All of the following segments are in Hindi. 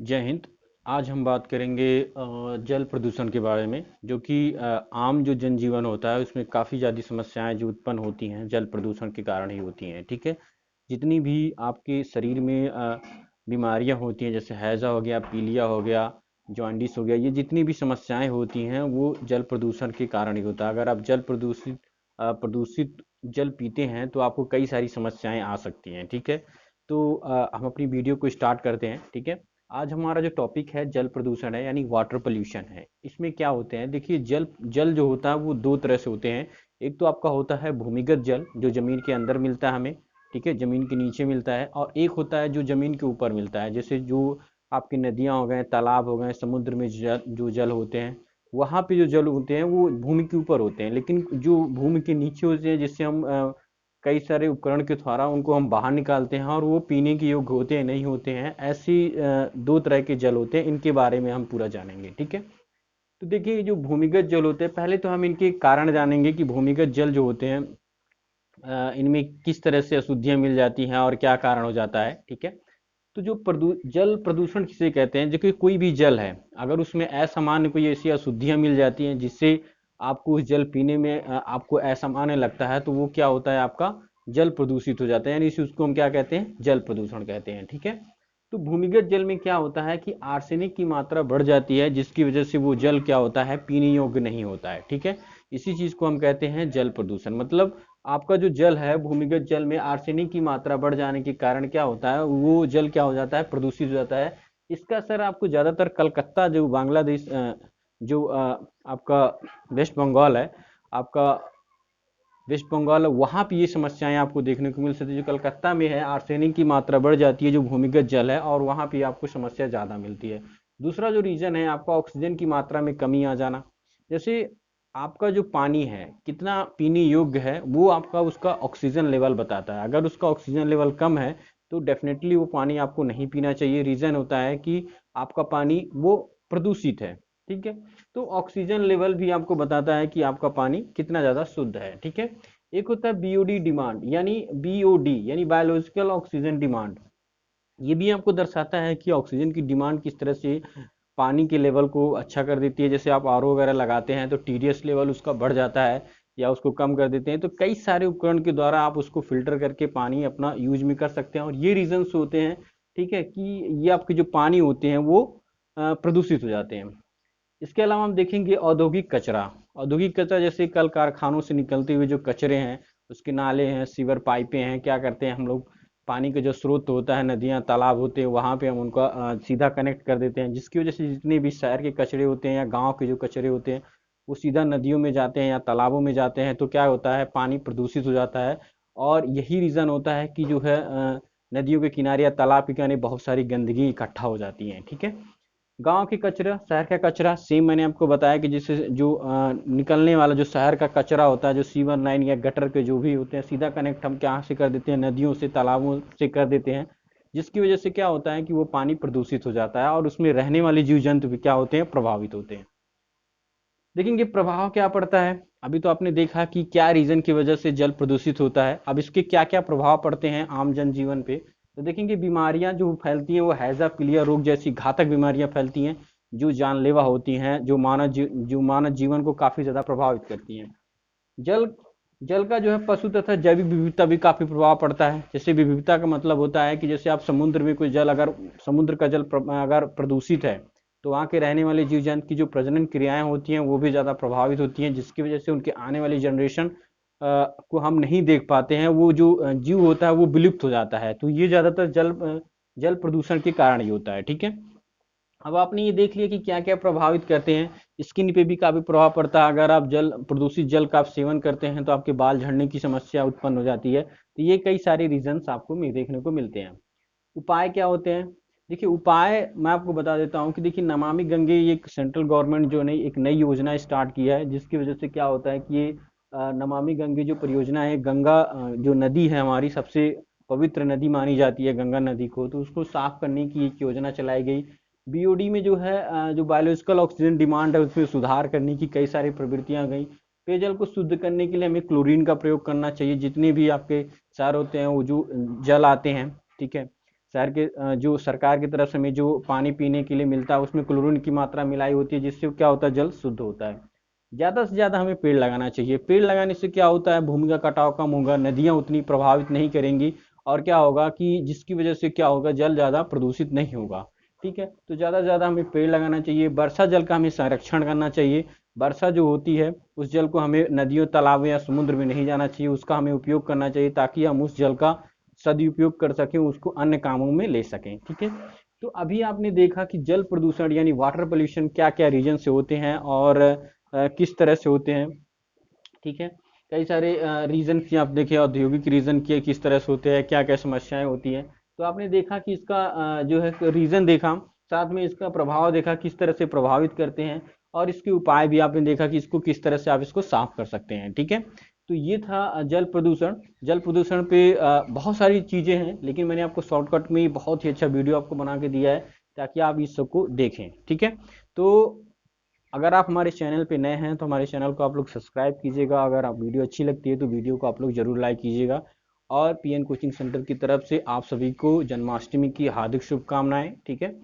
जय हिंद। आज हम बात करेंगे जल प्रदूषण के बारे में, जो कि आम जो जनजीवन होता है उसमें काफ़ी ज़्यादा समस्याएं जो उत्पन्न होती हैं जल प्रदूषण के कारण ही होती हैं। ठीक है। जितनी भी आपके शरीर में बीमारियां होती हैं, जैसे हैज़ा हो गया, पीलिया हो गया, जॉन्डिस हो गया, ये जितनी भी समस्याएं होती हैं वो जल प्रदूषण के कारण ही होता है। अगर आप जल प्रदूषित जल पीते हैं तो आपको कई सारी समस्याएं आ सकती हैं। ठीक है। तो हम अपनी वीडियो को स्टार्ट करते हैं। ठीक है। आज हमारा जो टॉपिक है जल प्रदूषण है, यानी वाटर पोल्यूशन है। इसमें क्या होते हैं, देखिए, जल जल जो होता है वो दो तरह से होते हैं। एक तो आपका होता है भूमिगत जल, जो जमीन के अंदर मिलता है हमें। ठीक है, जमीन के नीचे मिलता है। और एक होता है जो जमीन के ऊपर मिलता है, जैसे जो आपकी नदियां हो गए, तालाब हो गए, समुद्र में जो जल होते हैं, वहाँ पे जो जल होते हैं वो भूमि के ऊपर होते हैं। लेकिन जो भूमि के नीचे होते हैं, जिससे हम कई सारे उपकरण के द्वारा उनको हम बाहर निकालते हैं और वो पीने के योग्य होते हैं नहीं होते हैं, ऐसी दो तरह के जल होते हैं। इनके बारे में हम पूरा जानेंगे। ठीक है। तो देखिए, जो भूमिगत जल होते हैं, पहले तो हम इनके कारण जानेंगे कि भूमिगत जल जो होते हैं इनमें किस तरह से अशुद्धियां मिल जाती हैं और क्या कारण हो जाता है। ठीक है। तो जो जल प्रदूषण किसे कहते हैं, जो कि कोई भी जल है, अगर उसमें असामान्य कोई ऐसी अशुद्धियां मिल जाती हैं जिससे आपको उस जल पीने में आपको असामान्य लगता है, तो वो क्या होता है, आपका जल प्रदूषित हो जाता है। यानी इसी उसको हम क्या कहते हैं, जल प्रदूषण कहते हैं। ठीक है। तो भूमिगत जल में क्या होता है कि आर्सेनिक की मात्रा बढ़ जाती है, जिसकी वजह से वो जल क्या होता है, पीने योग्य नहीं होता है। ठीक है। इसी चीज को हम कहते हैं जल प्रदूषण। मतलब आपका जो जल है, भूमिगत जल में आर्सेनिक की मात्रा बढ़ जाने के कारण क्या होता है, वो जल क्या हो जाता है, प्रदूषित हो जाता है। इसका असर आपको ज्यादातर कलकत्ता, जो बांग्लादेश, जो आपका वेस्ट बंगाल है, आपका वेस्ट बंगाल, वहाँ पे ये समस्याएं आपको देखने को मिल सकती है। जो कलकत्ता में है, आर्सेनिक की मात्रा बढ़ जाती है जो भूमिगत जल है, और वहाँ पे आपको समस्या ज़्यादा मिलती है। दूसरा जो रीज़न है, आपका ऑक्सीजन की मात्रा में कमी आ जाना। जैसे आपका जो पानी है कितना पीने योग्य है, वो आपका उसका ऑक्सीजन लेवल बताता है। अगर उसका ऑक्सीजन लेवल कम है तो डेफिनेटली वो पानी आपको नहीं पीना चाहिए। रीज़न होता है कि आपका पानी वो प्रदूषित है। ठीक है। तो ऑक्सीजन लेवल भी आपको बताता है कि आपका पानी कितना ज़्यादा शुद्ध है। ठीक है। एक होता है बीओडी डिमांड, यानी बीओडी यानी बायोलॉजिकल ऑक्सीजन डिमांड। ये भी आपको दर्शाता है कि ऑक्सीजन की डिमांड किस तरह से पानी के लेवल को अच्छा कर देती है। जैसे आप आरओ वगैरह लगाते हैं तो टीडीएस लेवल उसका बढ़ जाता है या उसको कम कर देते हैं। तो कई सारे उपकरण के द्वारा आप उसको फिल्टर करके पानी अपना यूज में कर सकते हैं, और ये रीजंस होते हैं। ठीक है, कि ये आपके जो पानी होते हैं वो प्रदूषित हो जाते हैं। इसके अलावा हम देखेंगे औद्योगिक कचरा। औद्योगिक कचरा जैसे कल कारखानों से निकलते हुए जो कचरे हैं, उसके नाले हैं, सीवर पाइपें हैं, क्या करते हैं हम लोग, पानी का जो स्रोत होता है, नदियाँ तालाब होते हैं, वहाँ पे हम उनका सीधा कनेक्ट कर देते हैं, जिसकी वजह से जितने भी शहर के कचरे होते हैं या गांव के जो कचरे होते हैं वो सीधा नदियों में जाते हैं या तालाबों में जाते हैं। तो क्या होता है, पानी प्रदूषित हो जाता है। और यही रीज़न होता है कि जो है नदियों के किनारे या तालाब के किनारे बहुत सारी गंदगी इकट्ठा हो जाती है। ठीक है। गांव के कचरा, शहर का कचरा, सेम मैंने आपको बताया कि जिससे जो निकलने वाला जो शहर का कचरा होता है, जो सीवर लाइन या गटर के जो भी होते हैं, सीधा कनेक्ट हम कहाँ से कर देते हैं, नदियों से तालाबों से कर देते हैं। जिसकी वजह से क्या होता है कि वो पानी प्रदूषित हो जाता है और उसमें रहने वाले जीव जंतु भी क्या होते हैं, प्रभावित होते हैं। देखेंगे प्रभाव क्या पड़ता है। अभी तो आपने देखा कि क्या रीजन की वजह से जल प्रदूषित होता है, अब इसके क्या क्या प्रभाव पड़ते हैं आम जनजीवन पे। तो देखेंगे बीमारियां जो फैलती हैं वो हैजा, पीलिया रोग जैसी घातक बीमारियां फैलती हैं, जो जानलेवा होती हैं, जो मानव जीवन को काफी ज्यादा प्रभावित करती हैं। जल जल का जो है पशु तथा जैविक विविधता भी काफी प्रभाव पड़ता है। जैसे विविधता का मतलब होता है कि जैसे आप समुद्र में कोई जल, अगर समुद्र का जल अगर प्रदूषित है, तो वहाँ के रहने वाले जीव जंतु की जो प्रजनन क्रियाएं होती हैं वो भी ज़्यादा प्रभावित होती हैं, जिसकी वजह से उनके आने वाली जनरेशन को हम नहीं देख पाते हैं। वो जो जीव होता है वो विलुप्त हो जाता है। तो ये ज़्यादातर जल प्रदूषण के कारण ही होता है। ठीक है। अब आपने ये देख लिया कि क्या क्या प्रभावित करते हैं। स्किन पे भी काफी प्रभाव पड़ता है। अगर आप जल प्रदूषित जल का आप सेवन करते हैं तो आपके बाल झड़ने की समस्या उत्पन्न हो जाती है। तो ये कई सारे रीजंस आपको देखने को मिलते हैं। उपाय क्या होते हैं। देखिए, उपाय मैं आपको बता देता हूँ कि देखिए, नमामि गंगे ये एक सेंट्रल गवर्नमेंट जो ने एक नई योजना स्टार्ट किया है, जिसकी वजह से क्या होता है कि ये नमामि गंगे जो परियोजना है, गंगा जो नदी है हमारी सबसे पवित्र नदी मानी जाती है गंगा नदी को, तो उसको साफ करने की एक योजना चलाई गई। बीओडी में जो है जो बायोलॉजिकल ऑक्सीजन डिमांड है उसमें सुधार करने की कई सारी प्रवृत्तियां गई। पेयजल को शुद्ध करने के लिए हमें क्लोरीन का प्रयोग करना चाहिए। जितने भी आपके क्षार होते हैं वो जो जल आते हैं, ठीक है, शहर के जो सरकार की तरफ से हमें जो पानी पीने के लिए मिलता है उसमें क्लोरीन की मात्रा मिलाई होती है, जिससे क्या होता है, जल शुद्ध होता है। ज़्यादा से ज़्यादा हमें पेड़ लगाना चाहिए। पेड़ लगाने से क्या होता है, भूमि का कटाव कम होगा, नदियाँ उतनी प्रभावित नहीं करेंगी, और क्या होगा कि जिसकी वजह से क्या होगा, जल ज़्यादा प्रदूषित नहीं होगा। ठीक है, तो ज़्यादा से ज़्यादा हमें पेड़ लगाना चाहिए। वर्षा जल का हमें संरक्षण करना चाहिए। वर्षा जो होती है उस जल को हमें नदियों, तालाबों या समुद्र में नहीं जाना चाहिए, उसका हमें उपयोग करना चाहिए, ताकि हम उस जल का सदुपयोग कर सकें, उसको अन्य कामों में ले सकें। ठीक है, तो अभी आपने देखा कि जल प्रदूषण यानी वाटर पोल्यूशन क्या क्या रीजन से होते हैं और किस तरह से होते हैं। ठीक है, कई सारे रीजन की आप देखें, औद्योगिक रीजन के किस तरह से होते हैं, क्या क्या समस्याएं होती हैं। तो आपने देखा कि इसका जो है रीजन देखा, साथ में इसका प्रभाव देखा किस तरह से प्रभावित करते हैं, और इसके उपाय भी आपने देखा कि इसको किस तरह से आप इसको साफ कर सकते हैं। ठीक है, तो ये था जल प्रदूषण। जल प्रदूषण पे बहुत सारी चीजें हैं, लेकिन मैंने आपको शॉर्टकट में ही बहुत ही अच्छा वीडियो आपको बना के दिया है, ताकि आप इस सबको देखें। ठीक है, तो अगर आप हमारे चैनल पे नए हैं तो हमारे चैनल को आप लोग सब्सक्राइब कीजिएगा। अगर आप वीडियो अच्छी लगती है तो वीडियो को आप लोग जरूर लाइक कीजिएगा। और पीएन कोचिंग सेंटर की तरफ से आप सभी को जन्माष्टमी की हार्दिक शुभकामनाएं। ठीक है,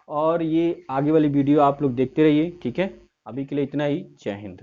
और ये आगे वाली वीडियो आप लोग देखते रहिए। ठीक है, अभी के लिए इतना ही। जय हिंद।